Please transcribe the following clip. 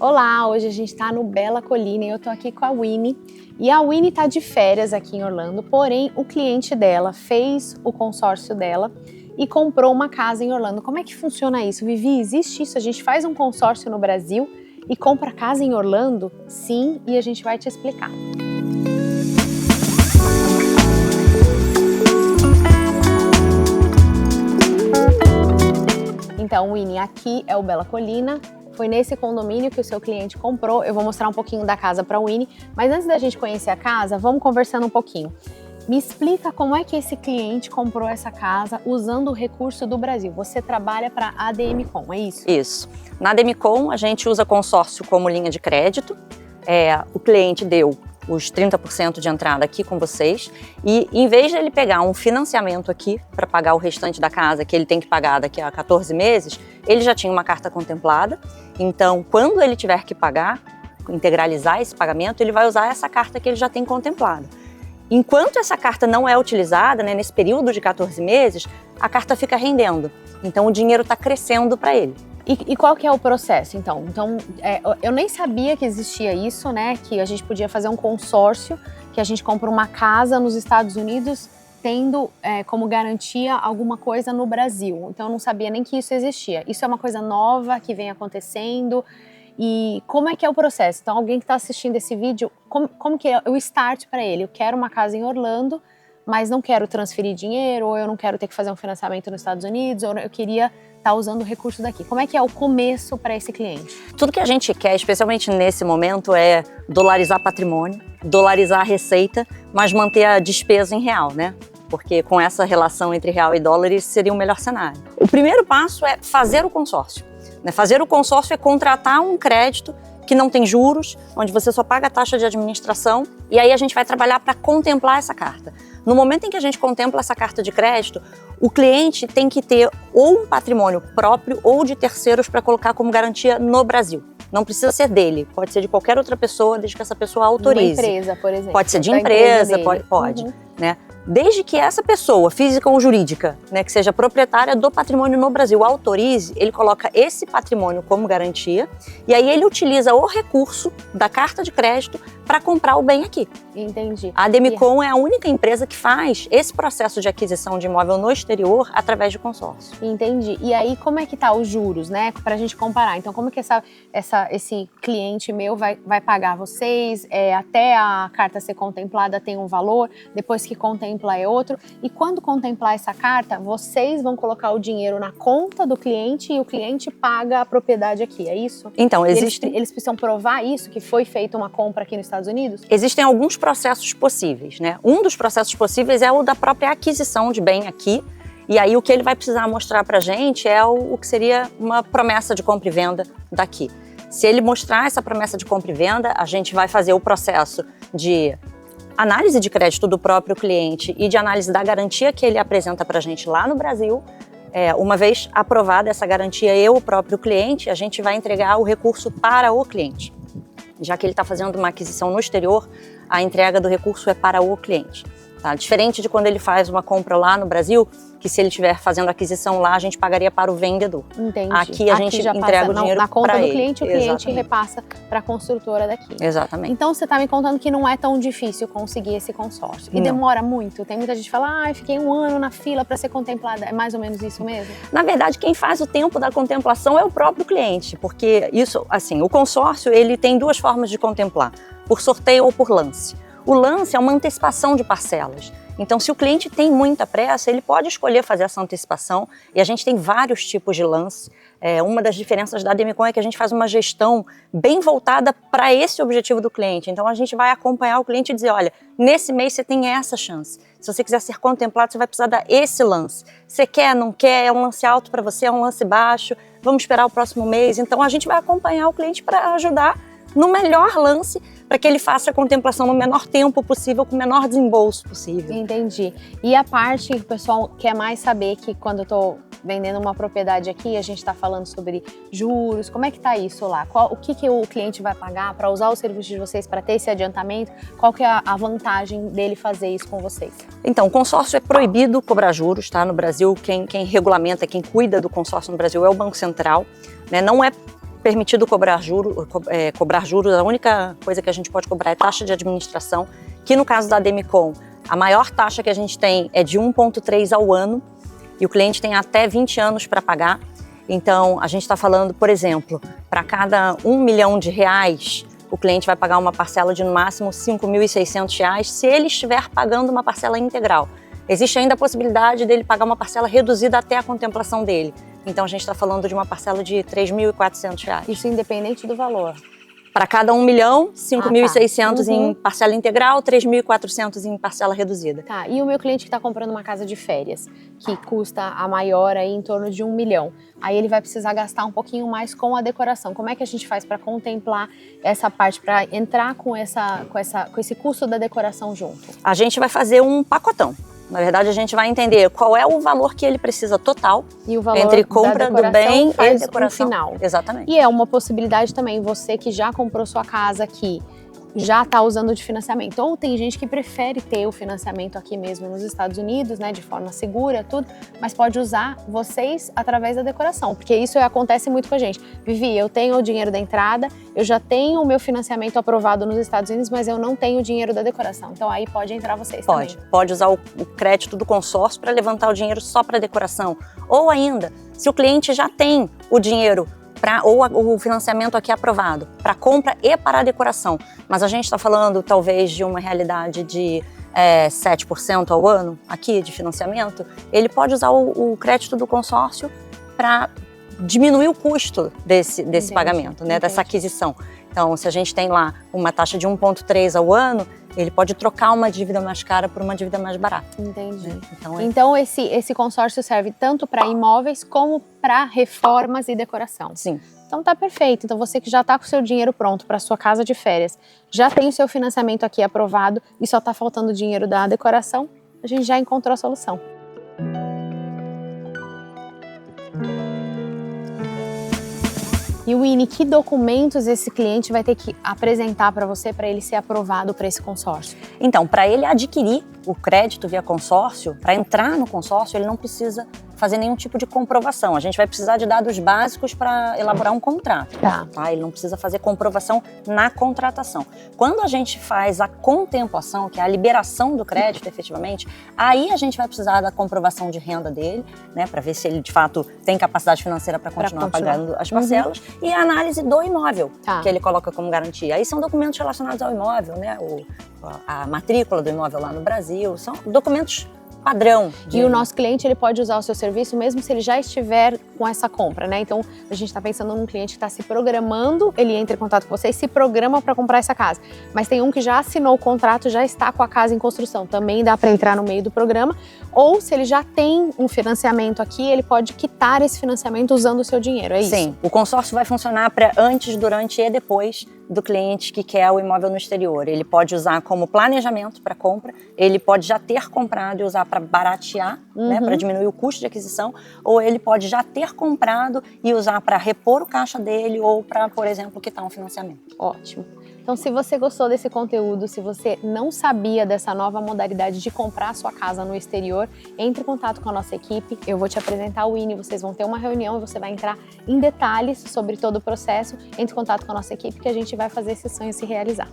Olá, hoje a gente está no Bela Colina e eu tô aqui com a Winnie. E a Winnie tá de férias aqui em Orlando, porém o cliente dela fez o consórcio dela e comprou uma casa em Orlando. Como é que funciona isso? Vivi, existe isso? A gente faz um consórcio no Brasil e compra casa em Orlando? Sim, e a gente vai te explicar. Então, Winnie, aqui é o Bela Colina. Foi nesse condomínio que o seu cliente comprou. Eu vou mostrar um pouquinho da casa para a Winnie, mas antes da gente conhecer a casa, vamos conversando um pouquinho. Me explica como é que esse cliente comprou essa casa usando o recurso do Brasil. Você trabalha para a ADM.com, é isso? Isso. Na ADM.com a gente usa consórcio como linha de crédito. O cliente deu os 30% de entrada aqui com vocês e em vez de ele pegar um financiamento aqui para pagar o restante da casa que ele tem que pagar daqui a 14 meses, ele já tinha uma carta contemplada. Então, quando ele tiver que pagar, integralizar esse pagamento, ele vai usar essa carta que ele já tem contemplada. Enquanto essa carta não é utilizada, né, nesse período de 14 meses, a carta fica rendendo. Então, o dinheiro está crescendo para ele. E qual que é o processo, então? Eu nem sabia que existia isso, né? Que a gente podia fazer um consórcio, que a gente compra uma casa nos Estados Unidos, tendo como garantia alguma coisa no Brasil. Então, eu não sabia nem que isso existia. Isso é uma coisa nova que vem acontecendo. E como é que é o processo? Então, alguém que está assistindo esse vídeo, como que é o start para ele? Eu quero uma casa em Orlando, mas não quero transferir dinheiro, ou eu não quero ter que fazer um financiamento nos Estados Unidos, ou eu queria estar usando o recurso daqui. Como é que é o começo para esse cliente? Tudo que a gente quer, especialmente nesse momento, é dolarizar patrimônio, dolarizar a receita, mas manter a despesa em real, né? Porque com essa relação entre real e dólares seria o melhor cenário. O primeiro passo é fazer o consórcio. Fazer o consórcio é contratar um crédito que não tem juros, onde você só paga a taxa de administração, e aí a gente vai trabalhar para contemplar essa carta. No momento em que a gente contempla essa carta de crédito, o cliente tem que ter ou um patrimônio próprio ou de terceiros para colocar como garantia no Brasil. Não precisa ser dele, pode ser de qualquer outra pessoa, desde que essa pessoa autorize. Uma empresa, por exemplo. Pode ser de empresa, pode, né? Desde que essa pessoa, física ou jurídica, né, que seja proprietária do patrimônio no Brasil, autorize, ele coloca esse patrimônio como garantia e aí ele utiliza o recurso da carta de crédito para comprar o bem aqui. Entendi. A ADM.com é a única empresa que faz esse processo de aquisição de imóvel no exterior através de consórcio. Entendi. E aí, como é que tá os juros, né, para a gente comparar? Então, como que esse cliente meu vai pagar vocês? Até a carta ser contemplada tem um valor, depois que contempla é outro. E quando contemplar essa carta, vocês vão colocar o dinheiro na conta do cliente e o cliente paga a propriedade aqui, é isso? Então, eles precisam provar isso, que foi feita uma compra aqui nos Estados Unidos? Existem alguns processos possíveis, né? Um dos processos possíveis é o da própria aquisição de bem aqui. E aí o que ele vai precisar mostrar pra gente é o que seria uma promessa de compra e venda daqui. Se ele mostrar essa promessa de compra e venda, a gente vai fazer o processo de análise de crédito do próprio cliente e de análise da garantia que ele apresenta para a gente lá no Brasil. Uma vez aprovada essa garantia e o próprio cliente, a gente vai entregar o recurso para o cliente. Já que ele está fazendo uma aquisição no exterior, a entrega do recurso é para o cliente. Tá? Diferente de quando ele faz uma compra lá no Brasil, que se ele estiver fazendo aquisição lá, a gente pagaria para o vendedor. Entendi. Aqui a gente entrega o dinheiro na conta do ele. cliente, o Exatamente. cliente repassa para a construtora daqui. Exatamente. Então você está me contando que não é tão difícil conseguir esse consórcio. E demora muito? Tem muita gente que fala, fiquei um ano na fila para ser contemplada. É mais ou menos isso mesmo? Na verdade, quem faz o tempo da contemplação é o próprio cliente, porque isso, assim, o consórcio ele tem duas formas de contemplar, por sorteio ou por lance. O lance é uma antecipação de parcelas. Então, se o cliente tem muita pressa, ele pode escolher fazer essa antecipação e a gente tem vários tipos de lance. Uma das diferenças da ADM.com é que a gente faz uma gestão bem voltada para esse objetivo do cliente. Então, a gente vai acompanhar o cliente e dizer, olha, nesse mês você tem essa chance. Se você quiser ser contemplado, você vai precisar dar esse lance. Você quer, não quer, é um lance alto para você, é um lance baixo, vamos esperar o próximo mês. Então, a gente vai acompanhar o cliente para ajudar no melhor lance, para que ele faça a contemplação no menor tempo possível, com o menor desembolso possível. Entendi. E a parte que o pessoal quer mais saber, que quando eu estou vendendo uma propriedade aqui, a gente está falando sobre juros, como é que está isso lá? O que o cliente vai pagar para usar o serviço de vocês, para ter esse adiantamento? Qual que é a vantagem dele fazer isso com vocês? Então, o consórcio é proibido cobrar juros, tá? No Brasil, quem regulamenta, quem cuida do consórcio no Brasil é o Banco Central, né? Não é permitido cobrar juros, a única coisa que a gente pode cobrar é taxa de administração, que no caso da Demicon, a maior taxa que a gente tem é de 1,3 ao ano, e o cliente tem até 20 anos para pagar. Então, a gente está falando, por exemplo, para cada R$1 milhão, o cliente vai pagar uma parcela de no máximo R$ 5.600 se ele estiver pagando uma parcela integral. Existe ainda a possibilidade dele pagar uma parcela reduzida até a contemplação dele. Então a gente está falando de uma parcela de R$ 3.400. Isso independente do valor. Para cada R$1 milhão, R$ 5.600 tá. em parcela integral, R$ 3.400 em parcela reduzida. Tá, e o meu cliente que está comprando uma casa de férias, que custa a maior aí em torno de R$1 milhão, aí ele vai precisar gastar um pouquinho mais com a decoração. Como é que a gente faz para contemplar essa parte, para entrar com esse custo da decoração junto? A gente vai fazer um pacotão. Na verdade, a gente vai entender qual é o valor que ele precisa total e o valor entre compra do bem e decoração. No final. Exatamente. E é uma possibilidade também, você que já comprou sua casa aqui, já está usando de financiamento. Ou tem gente que prefere ter o financiamento aqui mesmo nos Estados Unidos, né, de forma segura, tudo, mas pode usar vocês através da decoração, porque isso acontece muito com a gente. Vivi, eu tenho o dinheiro da entrada, eu já tenho o meu financiamento aprovado nos Estados Unidos, mas eu não tenho o dinheiro da decoração. Então aí pode entrar vocês também. Pode usar o crédito do consórcio para levantar o dinheiro só para decoração. Ou ainda, se o cliente já tem o dinheiro ou o financiamento aqui aprovado para compra e para a decoração, mas a gente está falando talvez de uma realidade de 7% ao ano aqui de financiamento, ele pode usar o crédito do consórcio para diminuir o custo desse pagamento, né, dessa aquisição. Então, se a gente tem lá uma taxa de 1,3 ao ano, ele pode trocar uma dívida mais cara por uma dívida mais barata. Entendi. Né? Então esse consórcio serve tanto para imóveis como para reformas e decoração. Sim. Então tá perfeito. Então você que já está com o seu dinheiro pronto para sua casa de férias, já tem o seu financiamento aqui aprovado e só está faltando o dinheiro da decoração, a gente já encontrou a solução. E Winnie, que documentos esse cliente vai ter que apresentar para você para ele ser aprovado para esse consórcio? Então, para ele adquirir o crédito via consórcio, para entrar no consórcio, ele não precisa fazer nenhum tipo de comprovação. A gente vai precisar de dados básicos para elaborar um contrato. Tá. Ele não precisa fazer comprovação na contratação. Quando a gente faz a contemplação, que é a liberação do crédito, efetivamente, aí a gente vai precisar da comprovação de renda dele, né, para ver se ele de fato tem capacidade financeira para continuar pagando as parcelas, e a análise do imóvel que ele coloca como garantia. Aí são documentos relacionados ao imóvel, né, a matrícula do imóvel lá no Brasil, são documentos padrão. E o nosso cliente, ele pode usar o seu serviço mesmo se ele já estiver com essa compra, né? Então, a gente está pensando num cliente que está se programando, ele entra em contato com você e se programa para comprar essa casa. Mas tem um que já assinou o contrato, já está com a casa em construção, também dá para entrar no meio do programa. Ou se ele já tem um financiamento aqui, ele pode quitar esse financiamento usando o seu dinheiro, é isso? Sim, o consórcio vai funcionar para antes, durante e depois do cliente que quer o imóvel no exterior. Ele pode usar como planejamento para compra, ele pode já ter comprado e usar para baratear, né, para diminuir o custo de aquisição, ou ele pode já ter comprado e usar para repor o caixa dele ou para, por exemplo, quitar um financiamento. Ótimo. Então, se você gostou desse conteúdo, se você não sabia dessa nova modalidade de comprar a sua casa no exterior, entre em contato com a nossa equipe. Eu vou te apresentar o Winnie, vocês vão ter uma reunião e você vai entrar em detalhes sobre todo o processo. Entre em contato com a nossa equipe que a gente vai fazer esse sonho se realizar.